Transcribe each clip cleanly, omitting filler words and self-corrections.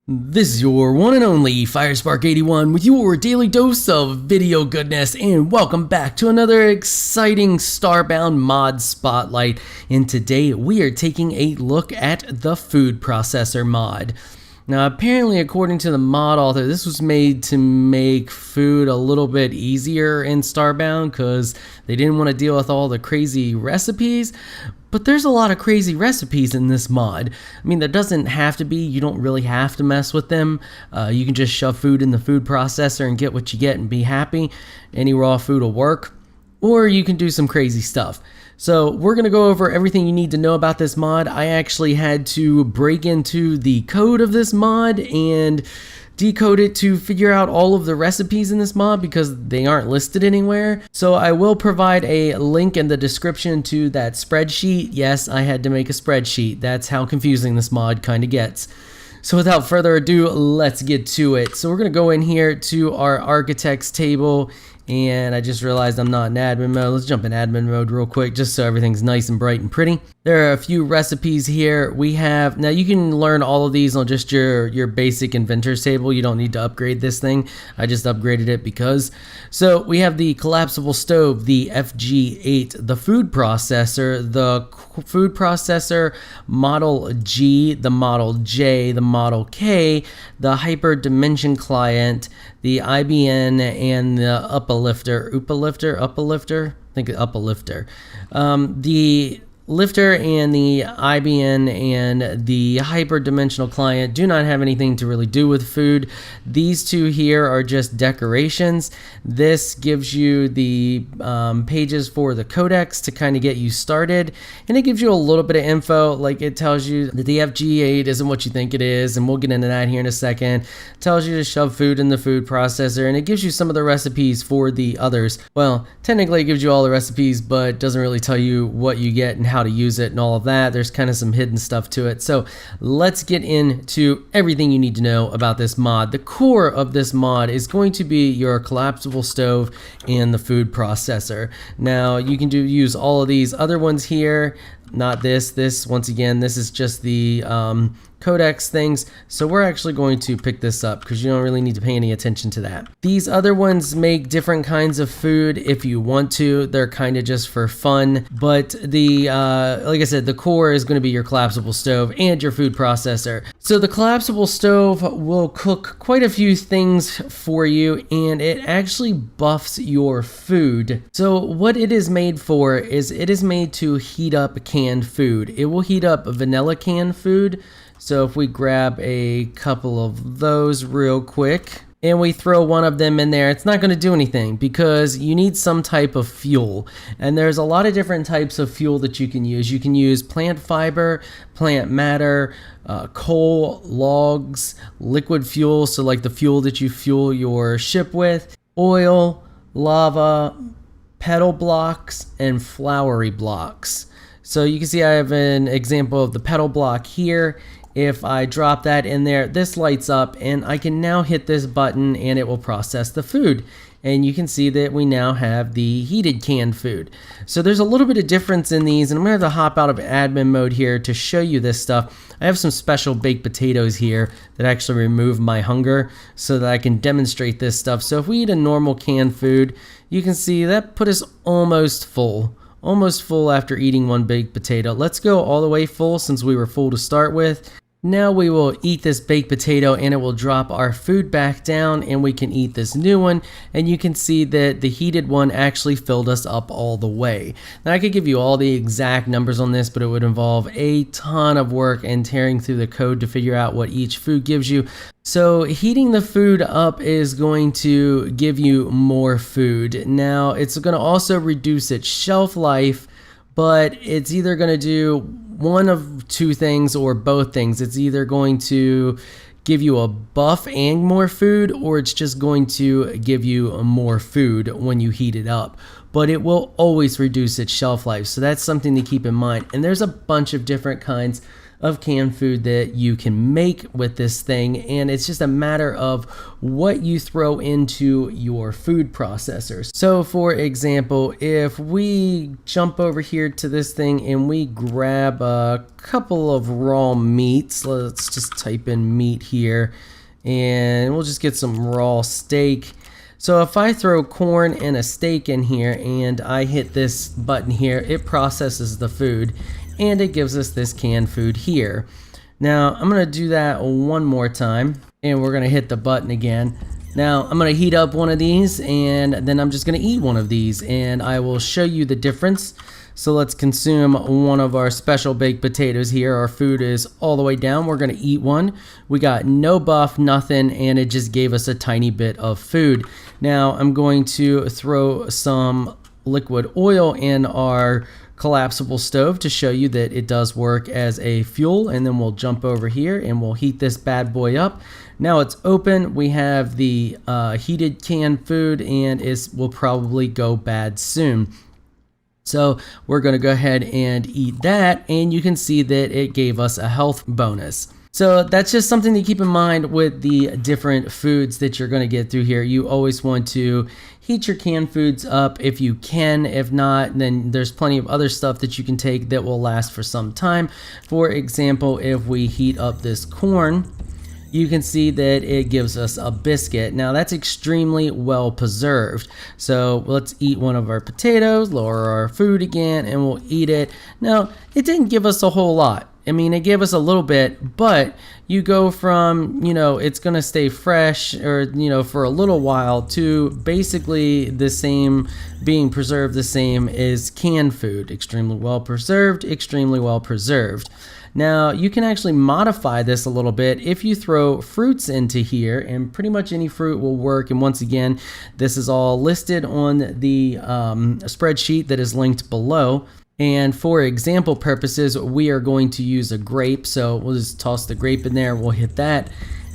This is your one and only Firespark81 with your daily dose of video goodness, and welcome back to another exciting Starbound Mod Spotlight. And today we are taking a look at the food processor mod. Now apparently, according to the mod author, this was made to make food a little bit easier in Starbound because they didn't want to deal with all the crazy recipes. But there's a lot of crazy recipes in this mod. I mean, there doesn't have to be. You don't really have to mess with them. You can just shove food in the food processor and get what you get and be happy. Any raw food will work. Or you can do some crazy stuff. So we're going to go over everything you need to know about this mod. I actually had to break into the code of this mod and decode it to figure out all of the recipes in this mod because they aren't listed anywhere. So I will provide a link in the description to that spreadsheet. Yes, I had to make a spreadsheet. That's how confusing this mod kind of gets. So without further ado, let's get to it. So we're going to go in here to our architects table. And I just realized I'm not in admin mode. Let's jump in admin mode real quick just so everything's nice and bright and pretty. There are a few recipes here. We have, now you can learn all of these on just your basic inventors table. You don't need to upgrade this thing. I just upgraded it because. So we have the collapsible stove, the FG8, the food processor, Model G, the Model J, the Model K, the hyper dimension client, the IBN, and the uplifter, I think uplifter. The lifter and the IBN and the hyperdimensional client do not have anything to really do with food. These two here are just decorations. This gives you the pages for the codex to kind of get you started, and it gives you a little bit of info. Like it tells you that the FG8 isn't what you think it is, and we'll get into that here in a second. It tells you to shove food in the food processor, and it gives you some of the recipes for the others. Well, technically it gives you all the recipes, but doesn't really tell you what you get and how to use it and all of that. There's kind of some hidden stuff to it. So let's get into everything you need to know about this mod. The core of this mod is going to be your collapsible stove and the food processor. Now you can use all of these other ones here. Not this once again, this is just the codex things. So we're actually going to pick this up because you don't really need to pay any attention to that. These other ones make different kinds of food if you want to. They're kind of just for fun. But the like I said, the core is going to be your collapsible stove and your food processor. So the collapsible stove will cook quite a few things for you, and it actually buffs your food. So what it is made for is it is made to heat up canned food. It will heat up vanilla canned food. So if we grab a couple of those real quick and we throw one of them in there, it's not going to do anything because you need some type of fuel. And there's a lot of different types of fuel that you can use. You can use plant fiber, plant matter, coal, logs, liquid fuel, so like the fuel that you fuel your ship with, oil, lava, petal blocks, and floury blocks. So you can see I have an example of the petal block here. If I drop that in there, this lights up and I can now hit this button and it will process the food. And you can see that we now have the heated canned food. So there's a little bit of difference in these, and I'm gonna have to hop out of admin mode here to show you this stuff. I have some special baked potatoes here that actually remove my hunger so that I can demonstrate this stuff. So if we eat a normal canned food, you can see that put us almost full. Almost full after eating one baked potato. Let's go all the way full since we were full to start with. Now we will eat this baked potato and it will drop our food back down and we can eat this new one, and you can see that the heated one actually filled us up all the way. Now I could give you all the exact numbers on this, but it would involve a ton of work and tearing through the code to figure out what each food gives you. So heating the food up is going to give you more food. Now it's going to also reduce its shelf life, but it's either going to do one of two things or both things. It's either going to give you a buff and more food, or it's just going to give you more food when you heat it up. But it will always reduce its shelf life, so that's something to keep in mind. And there's a bunch of different kinds of canned food that you can make with this thing, and it's just a matter of what you throw into your food processor. So for example, if we jump over here to this thing and we grab a couple of raw meats, let's just type in meat here and we'll just get some raw steak. So if I throw corn and a steak in here and I hit this button here, it processes the food and it gives us this canned food here. Now I'm gonna do that one more time and we're gonna hit the button again. Now I'm gonna heat up one of these and then I'm just gonna eat one of these and I will show you the difference. So let's consume one of our special baked potatoes here. Our food is all the way down. We're gonna eat one. We got no buff, nothing, and it just gave us a tiny bit of food. Now I'm going to throw some liquid oil in our collapsible stove to show you that it does work as a fuel, and then we'll jump over here and we'll heat this bad boy up. Now it's open. We have the heated canned food and it will probably go bad soon. So we're going to go ahead and eat that, and you can see that it gave us a health bonus. So that's just something to keep in mind with the different foods that you're going to get through here. You always want to heat your canned foods up if you can. If not, then there's plenty of other stuff that you can take that will last for some time. For example, if we heat up this corn, you can see that it gives us a biscuit. Now that's extremely well preserved. So let's eat one of our potatoes, lower our food again, and we'll eat it. Now it didn't give us a whole lot. I mean, it gave us a little bit, but you go from, it's gonna stay fresh or, for a little while to basically the same, being preserved the same as canned food. Extremely well preserved, extremely well preserved. Now you can actually modify this a little bit if you throw fruits into here, and pretty much any fruit will work. And once again, this is all listed on the spreadsheet that is linked below. And for example purposes, we are going to use a grape. So we'll just toss the grape in there. We'll hit that.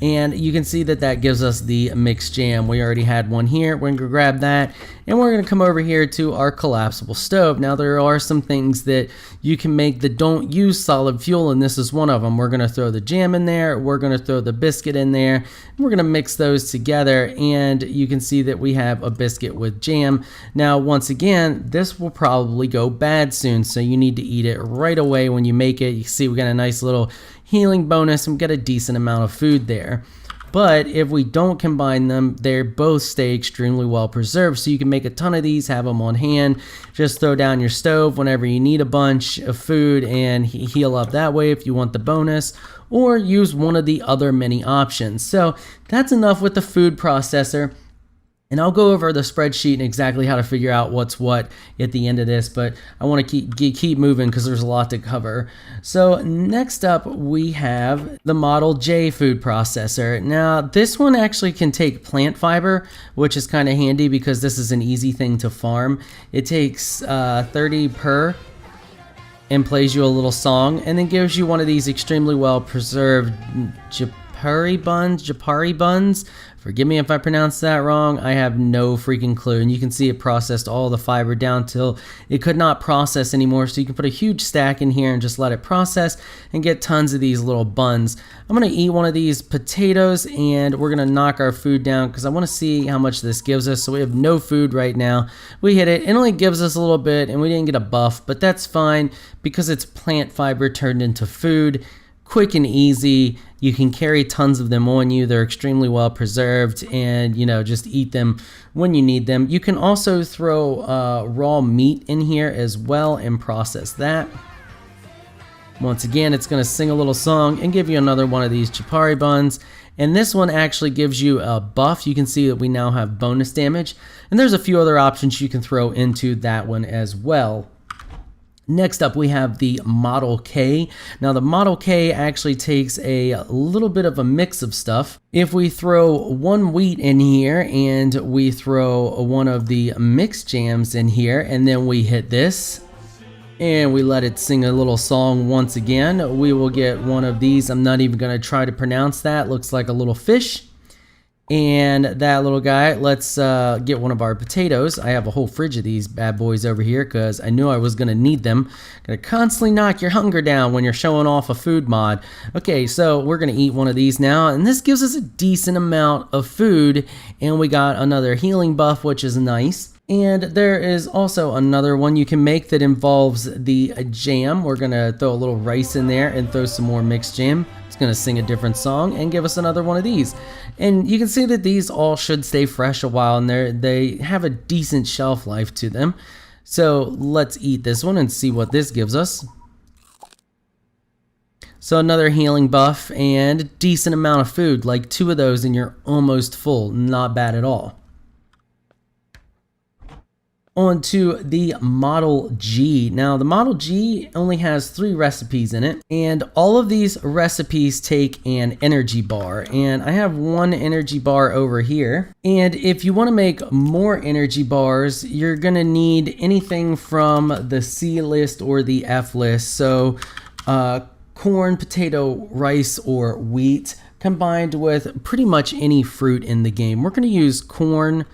And you can see that that gives us the mixed jam. We already had one here. We're gonna grab that and we're gonna come over here to our collapsible stove. Now there are some things that you can make that don't use solid fuel, and this is one of them. We're gonna throw the jam in there. We're gonna throw the biscuit in there. And we're gonna mix those together, and you can see that we have a biscuit with jam. Now once again, this will probably go bad soon, so you need to eat it right away when you make it. You see we got a nice little healing bonus and get a decent amount of food there. But if we don't combine them, they both stay extremely well preserved. So you can make a ton of these, have them on hand, just throw down your stove whenever you need a bunch of food and heal up that way if you want the bonus, or use one of the other many options. So that's enough with the food processor. And I'll go over the spreadsheet and exactly how to figure out what's what at the end of this, but I want to keep moving because there's a lot to cover. So next up we have the Model J food processor. Now this one actually can take plant fiber, which is kind of handy because this is an easy thing to farm. It takes 30 per and plays you a little song, and then gives you one of these extremely well preserved Japari buns. Forgive me if I pronounce that wrong. I have no freaking clue. And you can see it processed all the fiber down till it could not process anymore. So you can put a huge stack in here and just let it process and get tons of these little buns. I'm gonna eat one of these potatoes and we're gonna knock our food down because I wanna see how much this gives us. So we have no food right now. We hit it, it only gives us a little bit and we didn't get a buff, but that's fine because it's plant fiber turned into food. Quick and easy. You can carry tons of them on you. They're extremely well preserved, and just eat them when you need them. You can also throw raw meat in here as well and process that. Once again, it's going to sing a little song and give you another one of these Chipari buns. And this one actually gives you a buff. You can see that we now have bonus damage, and there's a few other options you can throw into that one as well. Next up, we have the Model K. Now, the Model K actually takes a little bit of a mix of stuff. If we throw one wheat in here and we throw one of the mixed jams in here, and then we hit this, and we let it sing a little song once again, we will get one of these. I'm not even going to try to pronounce that. Looks like a little fish. And that little guy, let's get one of our potatoes. I have a whole fridge of these bad boys over here because I knew I was going to need them. Going to constantly knock your hunger down when you're showing off a food mod. Okay, so we're going to eat one of these now, and this gives us a decent amount of food, and we got another healing buff, which is nice. And there is also another one you can make that involves the jam. We're going to throw a little rice in there and throw some more mixed jam. It's going to sing a different song and give us another one of these. And you can see that these all should stay fresh a while, and they have a decent shelf life to them. So let's eat this one and see what this gives us. So another healing buff and a decent amount of food, like 2 of those and you're almost full. Not bad at all. On to the Model G. Now the Model G only has 3 recipes in it, and all of these recipes take an energy bar, and I have 1 energy bar over here. And if you want to make more energy bars, you're gonna need anything from the C list or the F list. So corn, potato, rice, or wheat combined with pretty much any fruit in the game. We're gonna use corn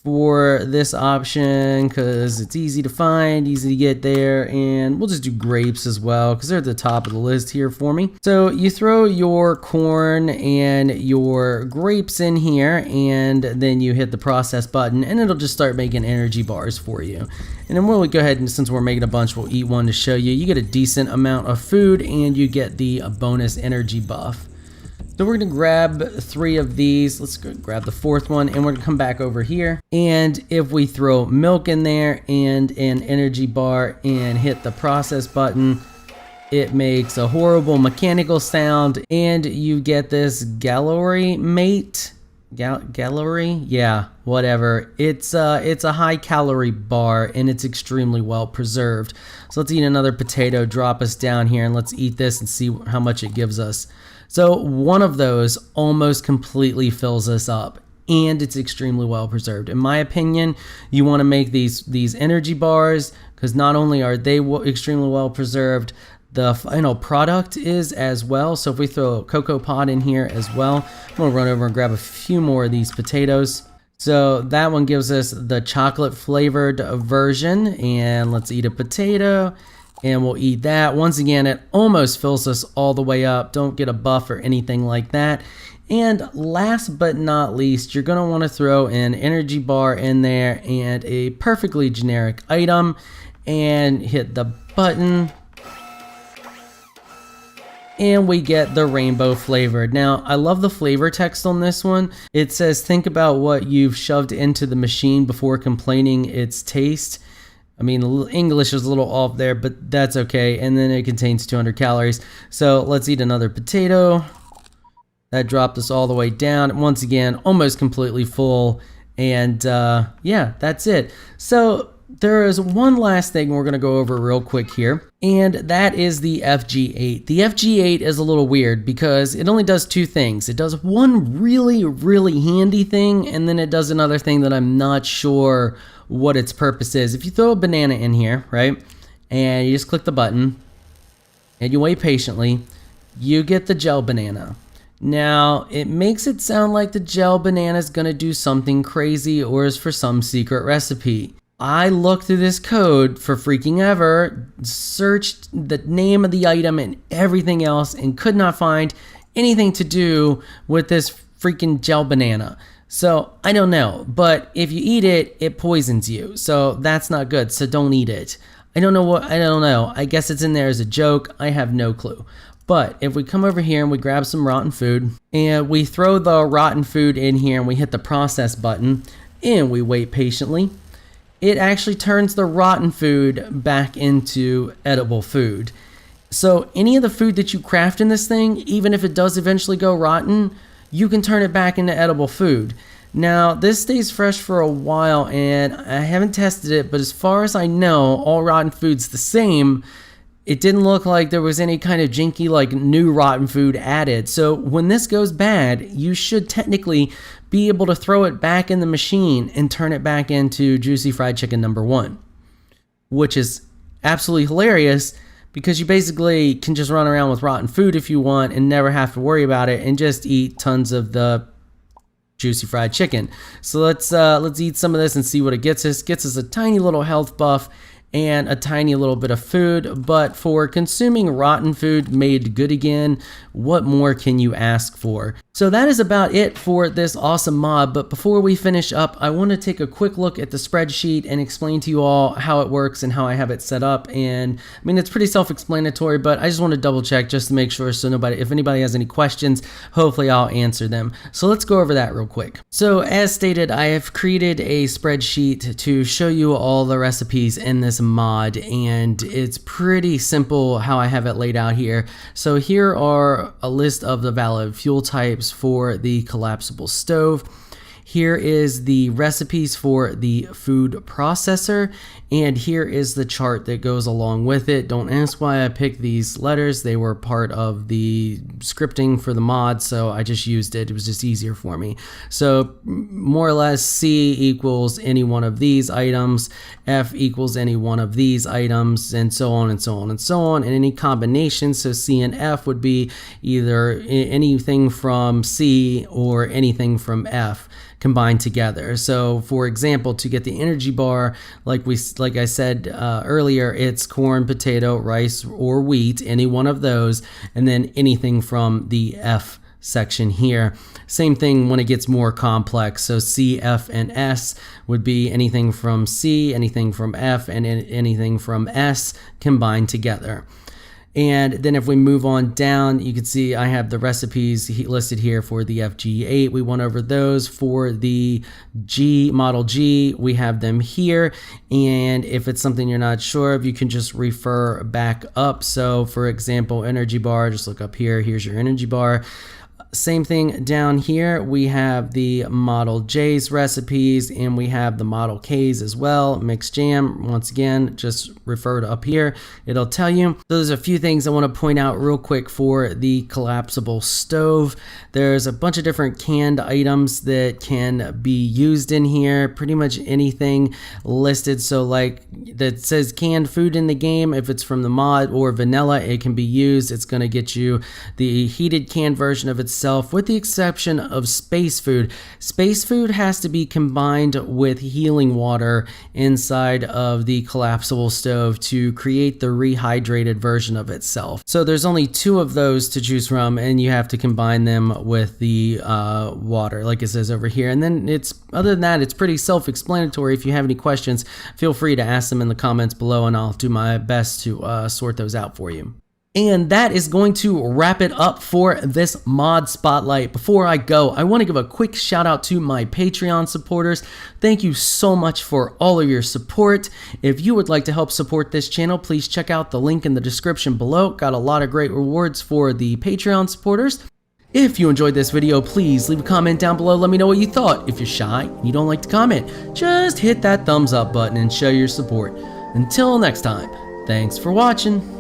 for this option because it's easy to find, easy to get there, and we'll just do grapes as well because they're at the top of the list here for me. So you throw your corn and your grapes in here, and then you hit the process button, and it'll just start making energy bars for you. And then we'll go ahead and, since we're making a bunch, we'll eat one to show you. You get a decent amount of food and you get the bonus energy buff. So we're going to grab 3 of these. Let's go grab the 4th one, and we're going to come back over here. And if we throw milk in there and an energy bar and hit the process button, it makes a horrible mechanical sound, and you get this gallery mate. Gallery? Yeah, whatever. It's a high calorie bar, and it's extremely well preserved. So let's eat another potato, drop us down here, and let's eat this and see how much it gives us. So 1 of those almost completely fills us up, and it's extremely well preserved. In my opinion, you want to make these energy bars because not only are they extremely well preserved, the final product is as well. So if we throw a cocoa pod in here as well, I'm going to run over and grab a few more of these potatoes. So that one gives us the chocolate flavored version, and let's eat a potato. And we'll eat that. Once again, it almost fills us all the way up. Don't get a buff or anything like that. And last but not least, you're going to want to throw an energy bar in there and a perfectly generic item and hit the button. And we get the rainbow flavored. Now, I love the flavor text on this one. It says, think about what you've shoved into the machine before complaining its taste. I mean, English is a little off there, but that's okay. And then it contains 200 calories. So let's eat another potato. That dropped us all the way down. Once again, almost completely full. And yeah, that's it. So there is one last thing we're going to go over real quick here, and that is the FG8. The FG8 is a little weird because it only does 2 things. It does one really, really handy thing, and then it does another thing that I'm not sure what its purpose is. If you throw a banana in here, right, and you just click the button, and you wait patiently, you get the gel banana. Now, it makes it sound like the gel banana is going to do something crazy or is for some secret recipe. I looked through this code for freaking ever, searched the name of the item and everything else, and could not find anything to do with this freaking gel banana. So I don't know, but if you eat it, it poisons you. So that's not good. So don't eat it. I don't know. I guess it's in there as a joke. I have no clue. But if we come over here and we grab some rotten food and we throw the rotten food in here and we hit the process button and we wait patiently, it actually turns the rotten food back into edible food. So any of the food that you craft in this thing, even if it does eventually go rotten, you can turn it back into edible food. Now, this stays fresh for a while, and I haven't tested it, but as far as I know, all rotten food's the same. It didn't look like there was any kind of jinky, like, new rotten food added. So when this goes bad, you should technically be able to throw it back in the machine and turn it back into Juicy Fried Chicken #1, which is absolutely hilarious because you basically can just run around with rotten food if you want and never have to worry about it and just eat tons of the juicy fried chicken. So let's eat some of this and see what it gets us. Gets us a tiny little health buff and a tiny little bit of food, but for consuming rotten food made good again, what more can you ask for? So that is about it for this awesome mod, but before we finish up, I want to take a quick look at the spreadsheet and explain to you all how it works and how I have it set up. And I mean, it's pretty self-explanatory, but I just want to double check just to make sure, so if anybody has any questions, hopefully I'll answer them. So let's go over that real quick. So as stated, I have created a spreadsheet to show you all the recipes in this mod, and it's pretty simple how I have it laid out here. So here are a list of the valid fuel types for the collapsible stove. Here is the recipes for the food processor, and here is the chart that goes along with it. Don't ask why I picked these letters. They were part of the scripting for the mod, so I just used it. It was just easier for me. So more or less, C equals any one of these items, F equals any one of these items, and so on and so on and so on, and any combination. So C and F would be either anything from C or anything from F combined together. So for example, to get the energy bar, like I said earlier, it's corn, potato, rice, or wheat, any one of those, and then anything from the F section here. Same thing when it gets more complex. So C, F, and S would be anything from C, anything from F, and anything from S combined together. And then if we move on down, you can see I have the recipes listed here for the FG8. We went over those. For the G, Model G, we have them here. And if it's something you're not sure of, you can just refer back up. So for example, energy bar, just look up here. Here's your energy bar. Same thing down here. We have the Model J's recipes, and we have the Model K's as well. Mixed jam, once again, just refer to up here. It'll tell you. So there's a few things I want to point out real quick for the collapsible stove. There's a bunch of different canned items that can be used in here. Pretty much anything listed. So like that says canned food in the game, if it's from the mod or vanilla, it can be used. It's going to get you the heated canned version of itself, with the exception of space food. Space food has to be combined with healing water inside of the collapsible stove to create the rehydrated version of itself. So there's only 2 of those to choose from, and you have to combine them with the water, like it says over here. And then other than that, it's pretty self-explanatory. If you have any questions, feel free to ask them in the comments below, and I'll do my best to sort those out for you. And that is going to wrap it up for this mod spotlight. Before I go, I want to give a quick shout out to my Patreon supporters. Thank you so much for all of your support. If you would like to help support this channel, please check out the link in the description below. Got a lot of great rewards for the Patreon supporters. If you enjoyed this video, please leave a comment down below. Let me know what you thought. If you're shy and you don't like to comment, just hit that thumbs up button and show your support. Until next time, thanks for watching.